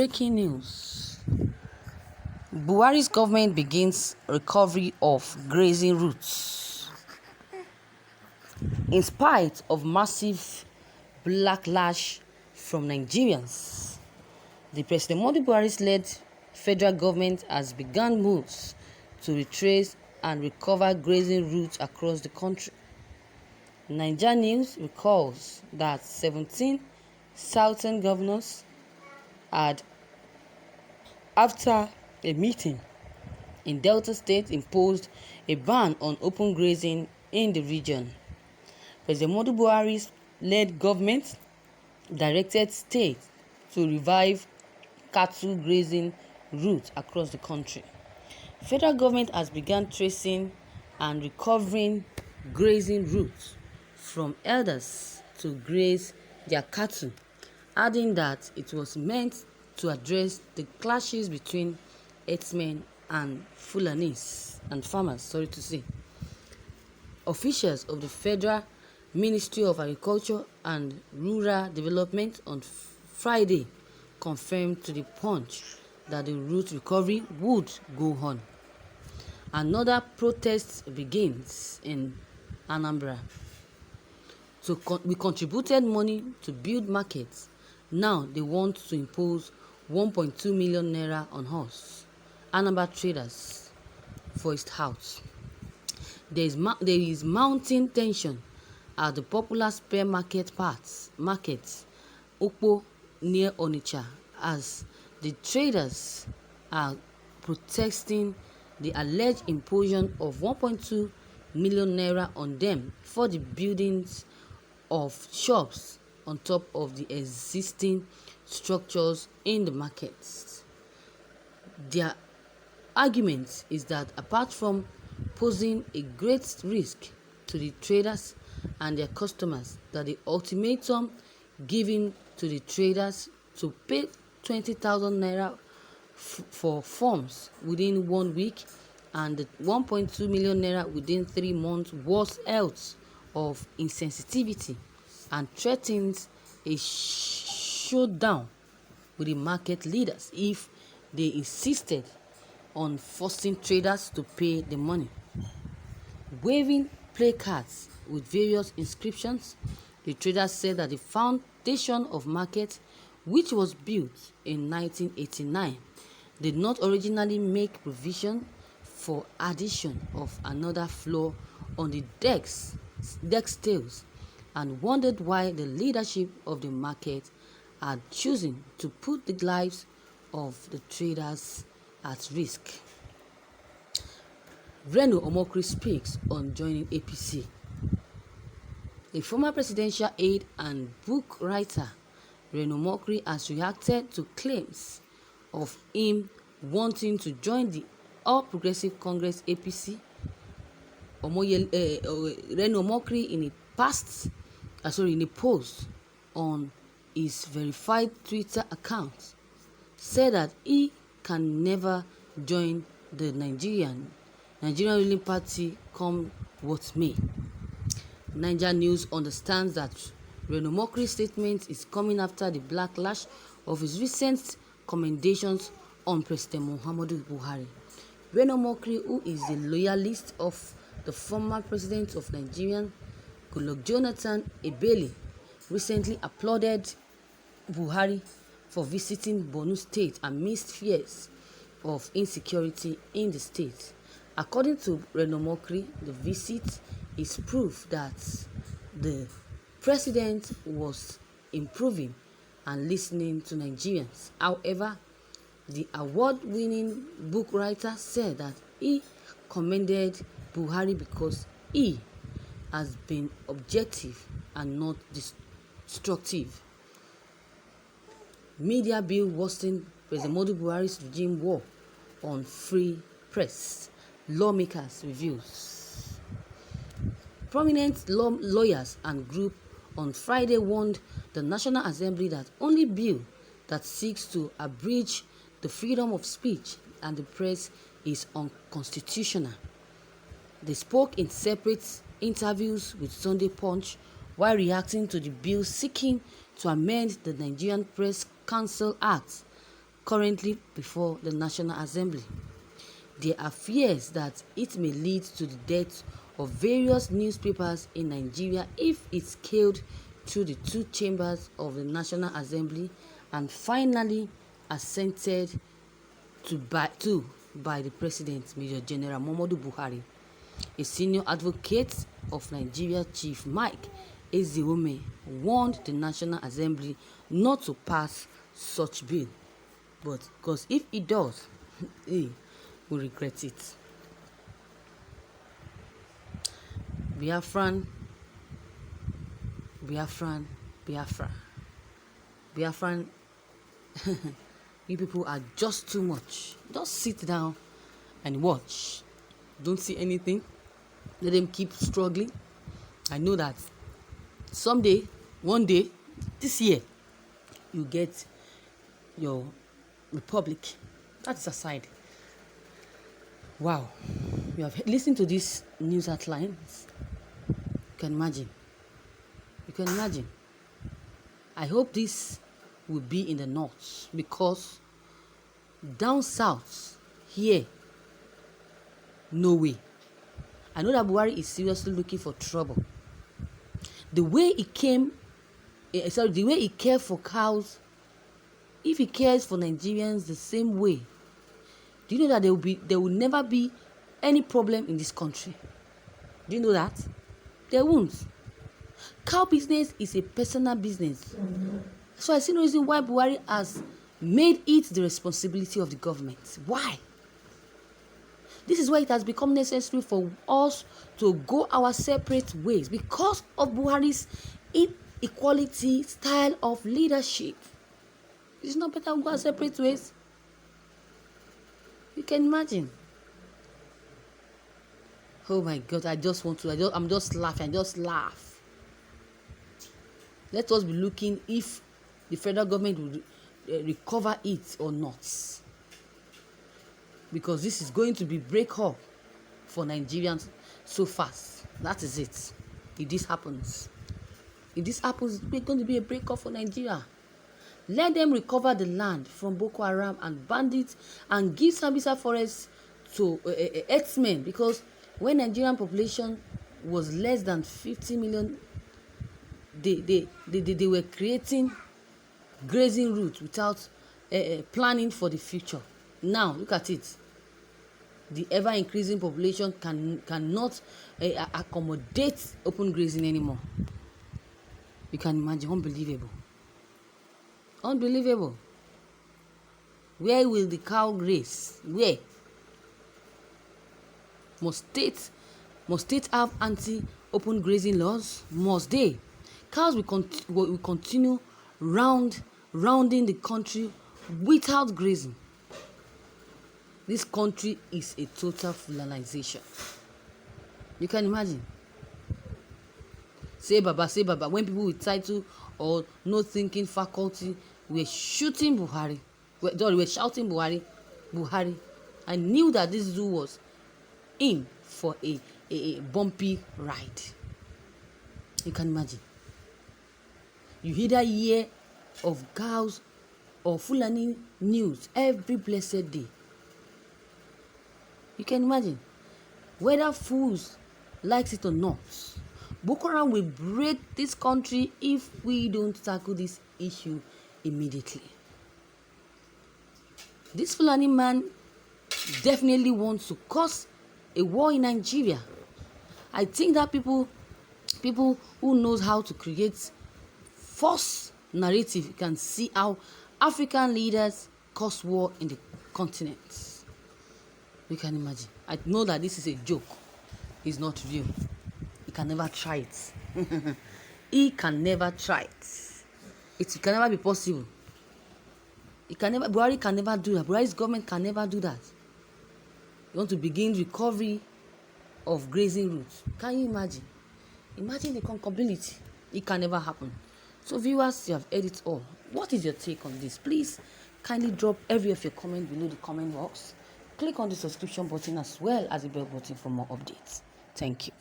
Breaking news. Buhari's government begins recovery of grazing routes. In spite of massive backlash from Nigerians, the President Buhari-led Federal Government has begun moves to retrace and recover grazing routes across the country. Niger News recalls that 17 southern governors had, after a meeting in Delta State, imposed a ban on open grazing in the region. President Buhari's led government directed states to revive cattle grazing routes across the country. Federal government has begun tracing and recovering grazing routes from elders to graze their cattle, adding that it was meant to address the clashes between herdsmen and Fulanis and farmers. Officials of the Federal Ministry of Agriculture and Rural Development on Friday confirmed to the Punch that the route recovery would go on. Another protest begins in Anambra. We contributed money to build markets. Now they want to impose 1.2 million naira on us. Anambra traders voiced out. There is mounting tension at the popular spare market Okpo near Onitsha, as the traders are protesting the alleged imposition of 1.2 million naira on them for the buildings of shops on top of the existing structures in the markets. Their argument is that apart from posing a great risk to the traders and their customers, that the ultimatum given to the traders to pay 20,000 naira for forms within 1 week and the 1.2 million naira within 3 months was out of insensitivity and threatens a showdown with the market leaders if they insisted on forcing traders to pay the money. Waving placards with various inscriptions, the traders said that the foundation of market, which was built in 1989, did not originally make provision for addition of another floor on the deck tails, and wondered why the leadership of the market had chosen to put the lives of the traders at risk. Reno Omokri speaks on joining APC. A former presidential aide and book writer, Reno Omokri, has reacted to claims of him wanting to join the All Progressive Congress APC. Reno Omokri, in a post on his verified Twitter account, said that he can never join the Nigerian ruling party, come what may. Niger News understands that Reno Omokri's statement is coming after the backlash of his recent commendations on President Muhammadu Buhari. Reno Omokri, who is a loyalist of the former president of Nigeria, Goodluck Jonathan Ebele, recently applauded Buhari for visiting Borno State amidst fears of insecurity in the state. According to Reno Omokri, the visit is proof that the president was improving and listening to Nigerians. However, the award-winning book writer said that he commended Buhari because he has been objective and not destructive. Media bill worsened President Buhari's regime war on free press. Lawmakers reviews. Prominent lawyers and group on Friday warned the National Assembly that only bill that seeks to abridge the freedom of speech and the press is unconstitutional. They spoke in separate interviews with Sunday Punch while reacting to the bill seeking to amend the Nigerian Press Council Act currently before the National Assembly. There are fears that it may lead to the death of various newspapers in Nigeria if it's scaled through the two chambers of the National Assembly and finally assented to by the President, Major General Muhammadu Buhari. A senior advocate of Nigeria, Chief Mike Ezeome, warned the National Assembly not to pass such bill, but because if it does, he will regret it. Biafran, you people are just too much. Just sit down and watch. Don't see anything. Let them keep struggling. I know that someday, one day, this year, you get your republic. That's aside. Wow. You have listened to these news outlines. You can imagine. I hope this will be in the north, because down south here, no way. I know that Buhari is seriously looking for trouble. The way he cared for cows, if he cares for Nigerians the same way, do you know that there will never be any problem in this country? Do you know that? There won't. Cow business is a personal business. So I see no reason why Buhari has made it the responsibility of the government. Why? This is why it has become necessary for us to go our separate ways, because of Buhari's inequality style of leadership. It's not better we go our separate ways. You can imagine. Oh my God, I'm just laughing. I just laugh. Let us be looking if the federal government will recover it or not. Because this is going to be break up for Nigerians so fast. That is it. If this happens, it's going to be a break up for Nigeria. Let them recover the land from Boko Haram and bandits and give Sambisa forests to X-Men, because when Nigerian population was less than 50 million, they were creating grazing routes without planning for the future. Now look at it. The ever-increasing population cannot accommodate open grazing anymore. You can imagine. Unbelievable. Where will the cow graze? Where? Must states have anti-open grazing laws? Must they? Cows will continue rounding the country without grazing. This country is a total fulanization. You can imagine. Say Baba. When people with title or no thinking faculty were shooting Buhari, were shouting Buhari, I knew that this zoo was in for a bumpy ride. You can imagine. You either hear of cows or Fulani news every blessed day. You can imagine. Whether fools likes it or not, Boko Haram will break this country if we don't tackle this issue immediately. This Fulani man definitely wants to cause a war in Nigeria. I think that people who knows how to create false narrative can see how African leaders cause war in the continent. You can imagine. I know that this is a joke. It's not real. He can never try it. He can never try it. It can never be possible. Buhari can never do that. Buhari's government can never do that. You want to begin recovery of grazing routes. Can you imagine? Imagine the concability. It can never happen. So viewers, you have heard it all. What is your take on this? Please kindly drop every of your comment below the comment box. Click on the subscription button as well as the bell button for more updates. Thank you.